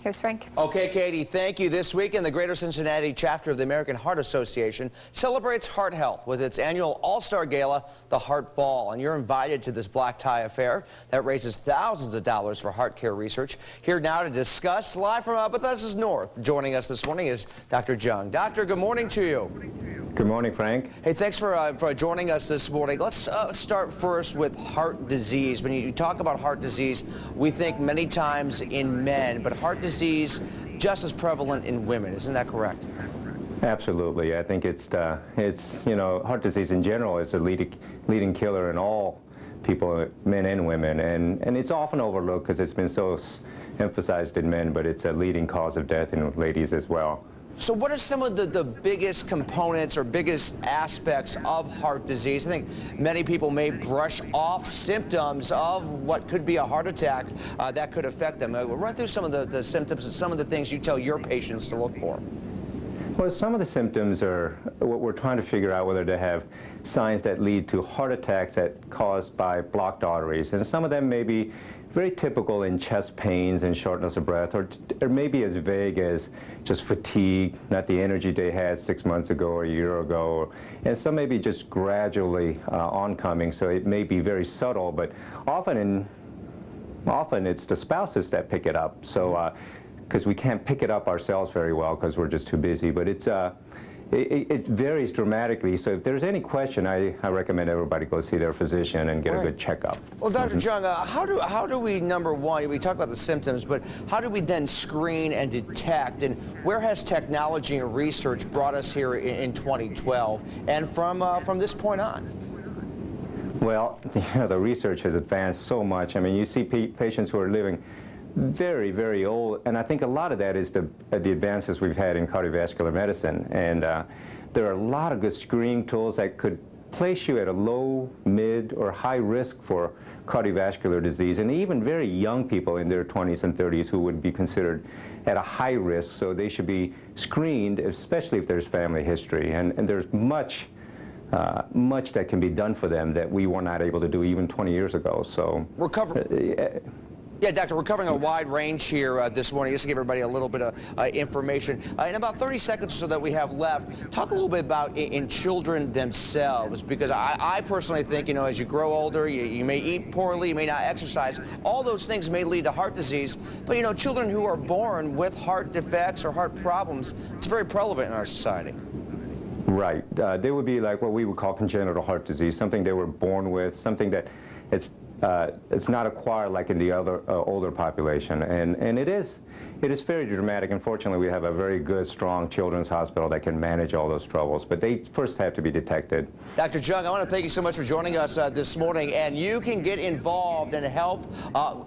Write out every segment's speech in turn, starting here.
Here's Frank. Okay, Katie, thank you. This weekend, the Greater Cincinnati chapter of the American Heart Association celebrates heart health with its annual All-Star Gala, the Heart Ball. And you're invited to this black tie affair that raises thousands of dollars for heart care research. Here now to discuss, live from Bethesda's North. Joining us this morning is Dr. Jung. Doctor, good morning to you. Good morning, Frank. Hey, thanks for joining us this morning. Let's start first with heart disease. When you talk about heart disease, we think many times in men, but heart disease just as prevalent in women. Isn't that correct? Absolutely. I think it's heart disease in general is a leading killer in all people, men and women, and it's often overlooked because it's been so emphasized in men, but it's a leading cause of death in ladies as well. So what are some of the biggest components or biggest aspects of heart disease? I think many people may brush off symptoms of what could be a heart attack that could affect them. We'll run through some of the symptoms and some of the things you tell your patients to look for. Well, some of the symptoms are what we're trying to figure out whether they have signs that lead to heart attacks that caused by blocked arteries. And some of them may be very typical in chest pains and shortness of breath, or maybe as vague as just fatigue, not the energy they had 6 months ago or a year ago. And some may be just gradually oncoming, so it may be very subtle, but often it's the spouses that pick it up. So, because we can't pick it up ourselves very well because we're just too busy, but it varies dramatically. So if there's any question, I recommend everybody go see their physician and get a good checkup. Well, Dr. Jung, how do we, number one, we talk about the symptoms, but how do we then screen and detect, and where has technology and research brought us here in 2012 and from this point on? Well, the research has advanced so much. I mean, you see patients who are living very, very old, and I think a lot of that is the advances we've had in cardiovascular medicine. And there are a lot of good screening tools that could place you at a low, mid, or high risk for cardiovascular disease, and even very young people in their 20s and 30s who would be considered at a high risk, so they should be screened, especially if there's family history. And there's much that can be done for them that we were not able to do even 20 years ago. So we're covering. Yeah, Doctor, we're covering a wide range here this morning, just to give everybody a little bit of information. In about 30 seconds or so that we have left, talk a little bit about in children themselves, because I personally think, you know, as you grow older, you may eat poorly, you may not exercise. All those things may lead to heart disease, but, you know, children who are born with heart defects or heart problems, it's very prevalent in our society. Right. They would be like what we would call congenital heart disease, something they were born with, something that it's not acquired like in the other older population, and it is very dramatic. Unfortunately, we have a very good, strong children's hospital that can manage all those troubles, but they first have to be detected. Dr. Jung, I want to thank you so much for joining us this morning, and you can get involved and help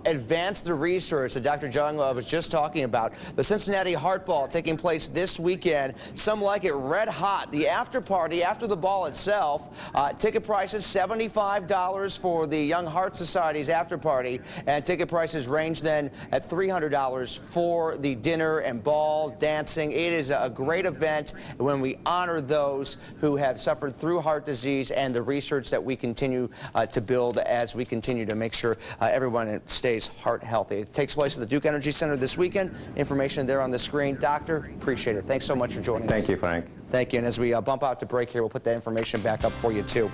advance the research that Dr. Jung was just talking about. The Cincinnati Heart Ball taking place this weekend. Some like it red hot. The after party after the ball itself. Ticket prices $75 for the Young Heart Society's after party, and ticket prices range then at $300 for the dinner and ball, dancing. It is a great event when we honor those who have suffered through heart disease and the research that we continue to build as we continue to make sure everyone stays heart healthy. It takes place at the Duke Energy Center this weekend. Information there on the screen. Doctor, appreciate it. Thanks so much for joining us. Thank you, Frank. Thank you. And as we bump out to break here, we'll put that information back up for you, too.